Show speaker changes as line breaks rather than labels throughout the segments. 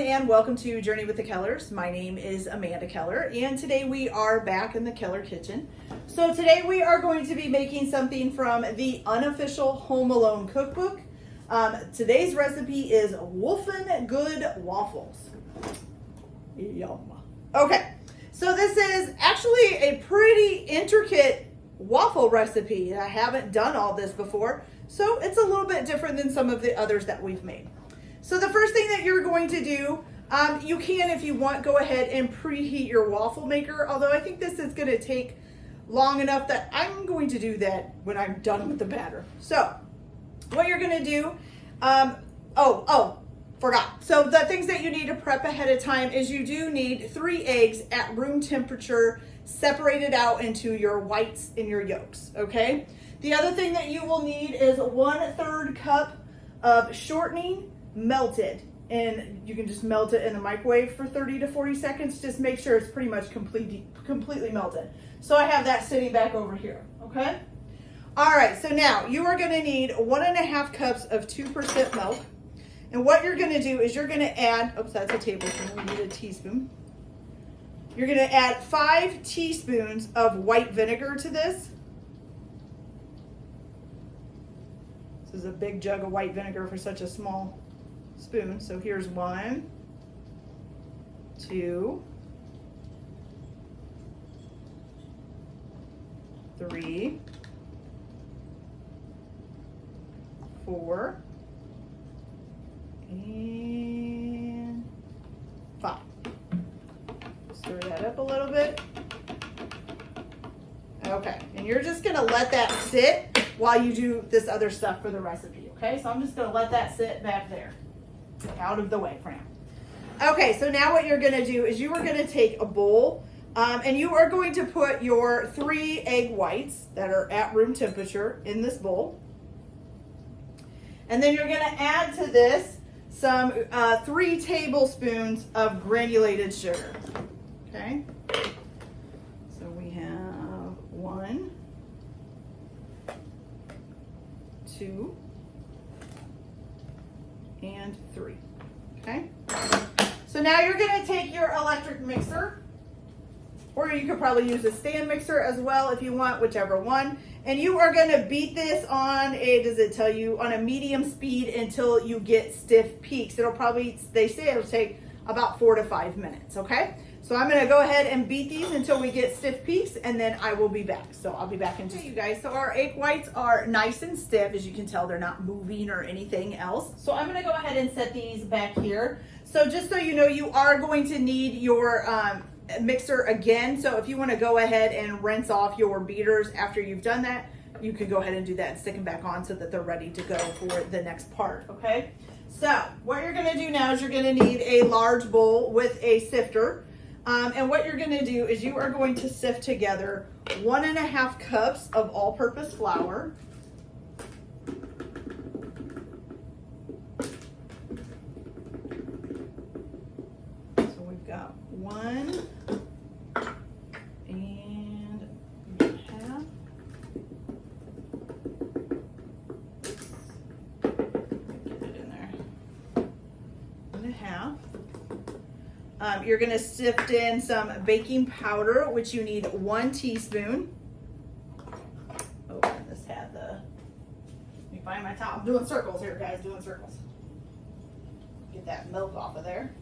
and welcome to Journey with the Kellers. My name is Amanda Keller, and today we are back in the Keller kitchen. So today we are going to be making something from the Unofficial Home Alone cookbook. Today's recipe is Woofin Good Waffles. Yum. Okay, so this is actually a pretty intricate waffle recipe. I haven't done all this before, so it's a little bit different than some of the others that we've made. So the first thing that you're going to do, you can, if you want, go ahead and preheat your waffle maker, although I think this is going to take long enough that I'm going to do that when I'm done with the batter. So what you're going to do, forgot. So the things that you need to prep ahead of time is you do need 3 eggs at room temperature, separated out into your whites and your yolks, okay? The other thing that you will need is 1/3 cup of shortening melted, and you can just melt it in the microwave for 30 to 40 seconds. Just make sure it's pretty much completely melted. So I have that sitting back over here, okay? All right, so now you are gonna need 1.5 cups of 2% milk. And what you're gonna do is you're gonna add, oops, that's a tablespoon, we need a teaspoon. You're gonna add 5 teaspoons of white vinegar to this. This is a big jug of white vinegar for such a small spoon. So here's 1, 2, 3, 4, and 5. Stir that up a little bit. Okay, and you're just gonna let that sit while you do this other stuff for the recipe, okay? So I'm just gonna let that sit back there, out of the way for now. Okay, so now what you're gonna do is you are gonna take a bowl, and you are going to put your 3 egg whites that are at room temperature in this bowl. And then you're gonna add to this some 3 tablespoons of granulated sugar, okay? So we have 1, 2, and 3, okay? So now you're gonna take your electric mixer, or you could probably use a stand mixer as well if you want, whichever one. And you are gonna beat this on a, does it tell you, on a medium speed until you get stiff peaks. It'll probably, they say it'll take about 4 to 5 minutes, okay? So I'm gonna go ahead and beat these until we get stiff peaks, and then I will be back. So I'll be back in just you guys. So our egg whites are nice and stiff. As you can tell, they're not moving or anything else. So I'm gonna go ahead and set these back here. So just so you know, you are going to need your mixer again. So if you wanna go ahead and rinse off your beaters after you've done that, you can go ahead and do that and stick them back on so that they're ready to go for the next part, okay? So what you're gonna do now is you're gonna need a large bowl with a sifter. And what you're gonna do is you are going to sift together 1.5 cups of all-purpose flour. So we've got 1 and 1/2. Get it in there. 1.5. You're going to sift in some baking powder, which you need 1 teaspoon. Oh, and this had the, let me find my towel. I'm doing circles here, guys, doing circles. Get that milk off of there.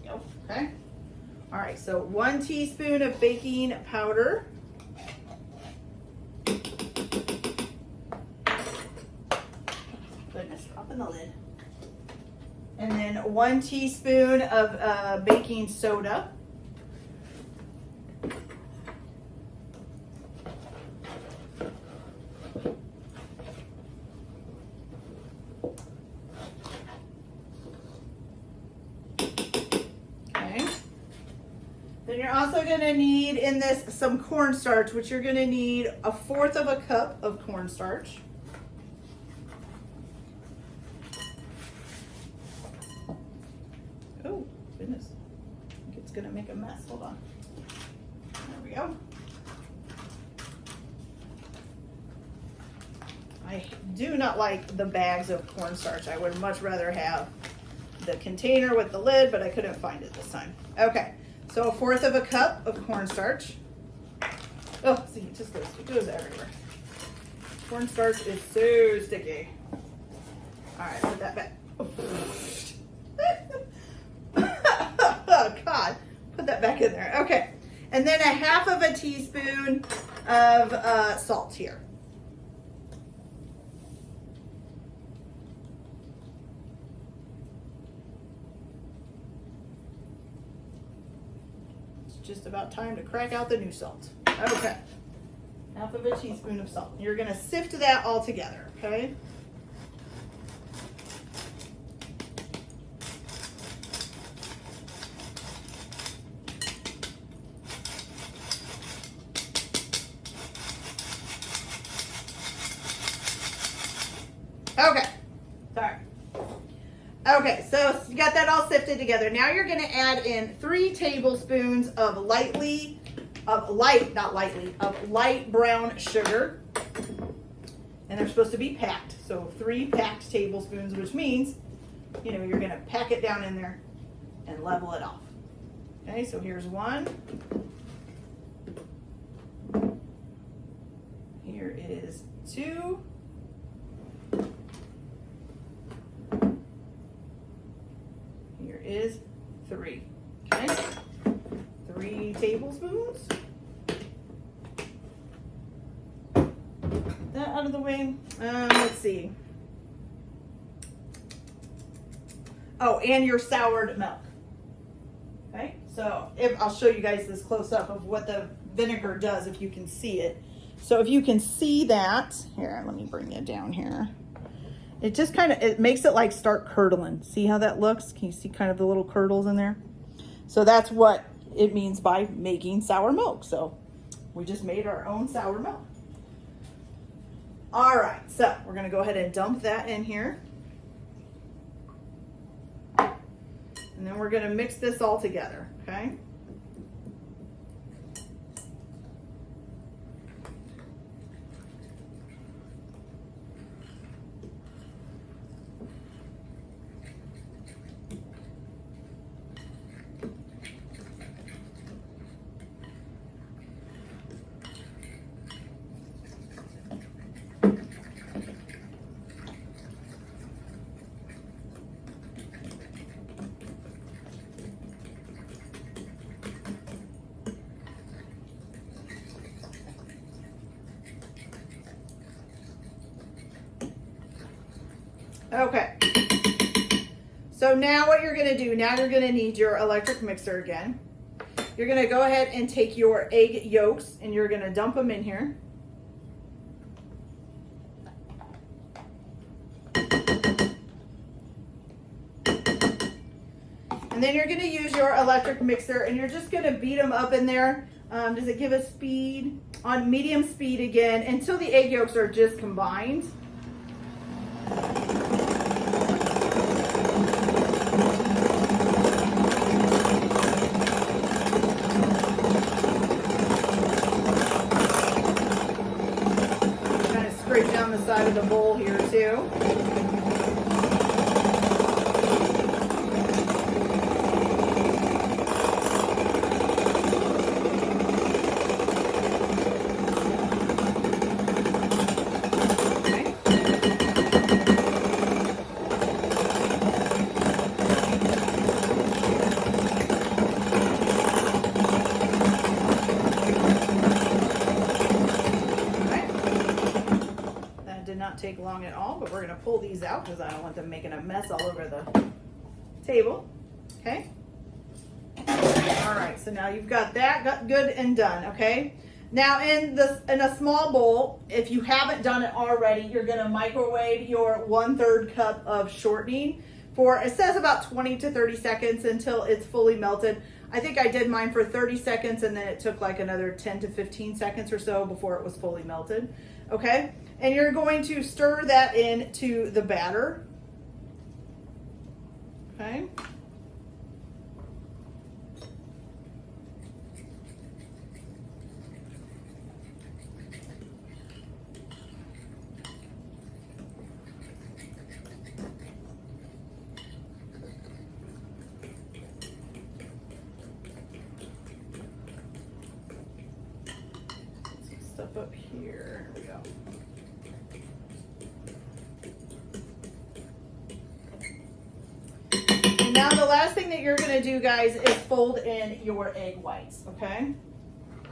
Yep, okay. All right, so 1 teaspoon of baking powder. Goodness, dropping the lid. And then 1 teaspoon of baking soda. Okay. Then you're also going to need in this some cornstarch, which you're going to need 1/4 cup of cornstarch. Oh, goodness. I think it's going to make a mess. Hold on. There we go. I do not like the bags of cornstarch. I would much rather have the container with the lid, but I couldn't find it this time. Okay, so 1/4 cup of cornstarch. Oh, see, it goes everywhere. Cornstarch is so sticky. All right, put that back. Oh, God, put that back in there. Okay, and then 1/2 teaspoon of salt here. Just about time to crack out the new salt. Okay, 1/2 teaspoon of salt. You're gonna sift that all together, okay? Okay, sorry. Okay, so you got that all sifted together. Now you're gonna add in 3 tablespoons of light brown sugar. And they're supposed to be packed. So 3 packed tablespoons, which means, you know, you're gonna pack it down in there and level it off. Okay, so here's 1. Here is 2. Here is 3. Okay, 3 tablespoons. That out of the way. Let's see. Oh, and your soured milk. Okay, so I'll show you guys this close up of what the vinegar does if you can see it. So if you can see that, here, let me bring it down here. It just it makes it like start curdling. See how that looks? Can you see kind of the little curdles in there? So that's what it means by making sour milk. So we just made our own sour milk. All right, so we're gonna go ahead and dump that in here. And then we're gonna mix this all together, okay? Okay, so now what you're gonna do, now you're gonna need your electric mixer again. You're gonna go ahead and take your egg yolks and you're gonna dump them in here. And then you're gonna use your electric mixer and you're just gonna beat them up in there. Does it give a speed? On medium speed again, until the egg yolks are just combined. Down the side of the bowl here too. Okay. Not take long at all, but we're going to pull these out because I don't want them making a mess all over the table. Okay. All right, so now you've got that good and done. Okay. Now in a small bowl, if you haven't done it already, you're going to microwave your 1/3 cup of shortening for, it says about 20 to 30 seconds until it's fully melted. I think I did mine for 30 seconds and then it took like another 10 to 15 seconds or so before it was fully melted. Okay, and you're going to stir that into the batter. Okay. up here. Here we go. And now the last thing that you're going to do, guys, is fold in your egg whites, okay? So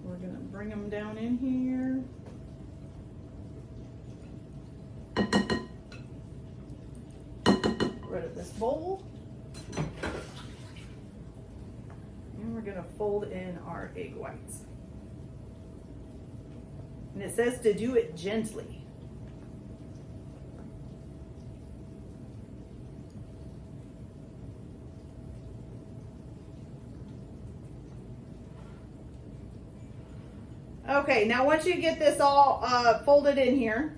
we're going to bring them down in here. Get rid of this bowl. And we're going to fold in our egg whites. And it says to do it gently. Okay, now once you get this all folded in here,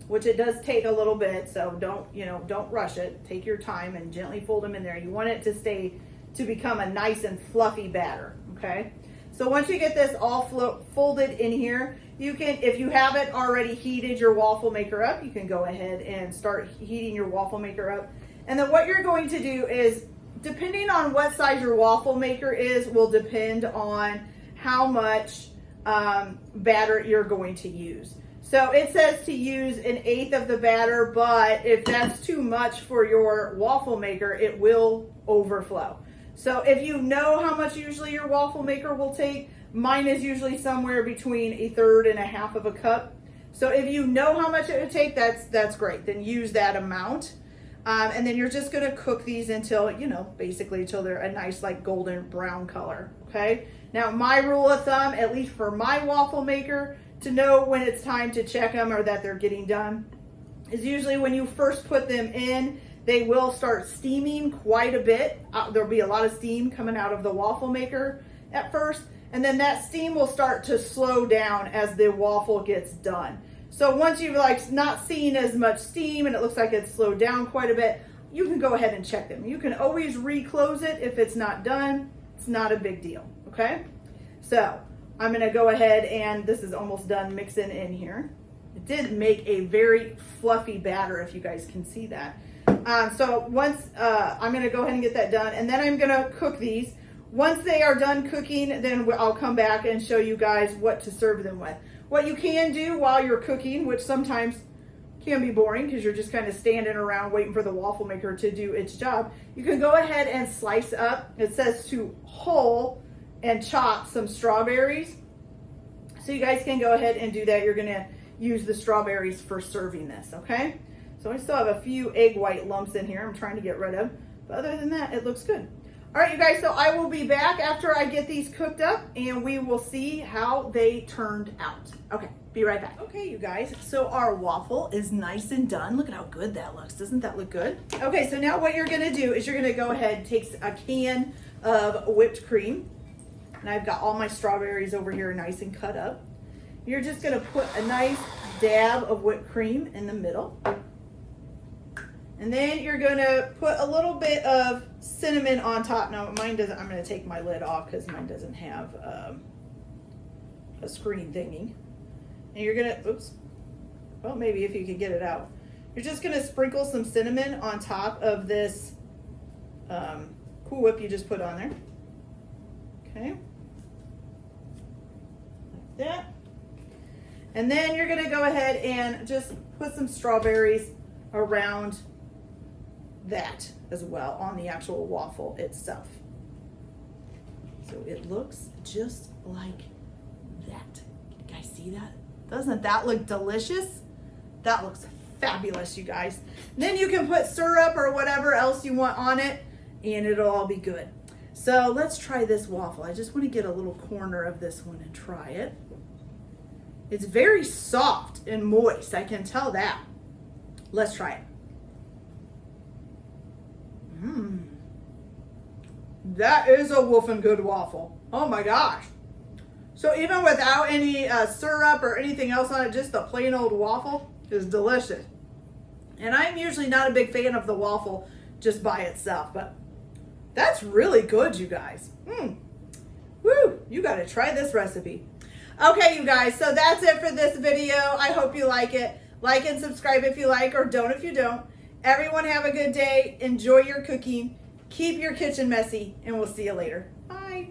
which it does take a little bit, so don't rush it. Take your time and gently fold them in there. You want it to become a nice and fluffy batter, okay? So once you get this all folded in here, you can, if you haven't already heated your waffle maker up, you can go ahead and start heating your waffle maker up. And then what you're going to do is, depending on what size your waffle maker is, will depend on how much batter you're going to use. So it says to use 1/8 of the batter, but if that's too much for your waffle maker, it will overflow. So if you know how much usually your waffle maker will take, mine is usually somewhere between 1/3 and 1/2 of a cup. So if you know how much it would take, that's great. Then use that amount. And then you're just gonna cook these until, basically until they're a nice like golden brown color, okay? Now my rule of thumb, at least for my waffle maker, to know when it's time to check them or that they're getting done, is usually when you first put them in, they will start steaming quite a bit. There'll be a lot of steam coming out of the waffle maker at first, and then that steam will start to slow down as the waffle gets done. So once you've not seen as much steam and it looks like it's slowed down quite a bit, you can go ahead and check them. You can always reclose it if it's not done. It's not a big deal, okay? So I'm gonna go ahead and this is almost done mixing in here. It did make a very fluffy batter, if you guys can see that. So once I'm gonna go ahead and get that done, and then I'm gonna cook these. Once they are done cooking, then I'll come back and show you guys what to serve them with. What you can do while you're cooking, which sometimes can be boring because you're just kind of standing around waiting for the waffle maker to do its job, you can go ahead and slice up. It says to whole and chop some strawberries. So you guys can go ahead and do that. You're gonna use the strawberries for serving this, okay? So I still have a few egg white lumps in here I'm trying to get rid of, but other than that, it looks good. All right, you guys, so I will be back after I get these cooked up and we will see how they turned out. Okay, be right back. Okay, you guys, so our waffle is nice and done. Look at how good that looks. Doesn't that look good? Okay, so now what you're gonna do is you're gonna go ahead and take a can of whipped cream. And I've got all my strawberries over here nice and cut up. You're just gonna put a nice dab of whipped cream in the middle. And then you're gonna put a little bit of cinnamon on top. Now mine doesn't, I'm gonna take my lid off because mine doesn't have a screen thingy. And you're gonna, oops, well maybe if you could get it out. You're just gonna sprinkle some cinnamon on top of this Cool Whip you just put on there. Okay, like that. And then you're gonna go ahead and just put some strawberries around that as well on the actual waffle itself. So it looks just like that. You guys see that? Doesn't that look delicious? That looks fabulous, you guys. And then you can put syrup or whatever else you want on it and it'll all be good. So let's try this waffle. I just want to get a little corner of this one and try it. It's very soft and moist, I can tell that. Let's try it. That is a Woofin Good Waffle. Oh my gosh. So even without any syrup or anything else on it, just the plain old waffle is delicious. And I'm usually not a big fan of the waffle just by itself, but that's really good, you guys. Woo, you gotta try this recipe. Okay, you guys, so that's it for this video. I hope you like it. Like and subscribe if you like, or don't if you don't. Everyone have a good day. Enjoy your cooking. Keep your kitchen messy, and we'll see you later. Bye.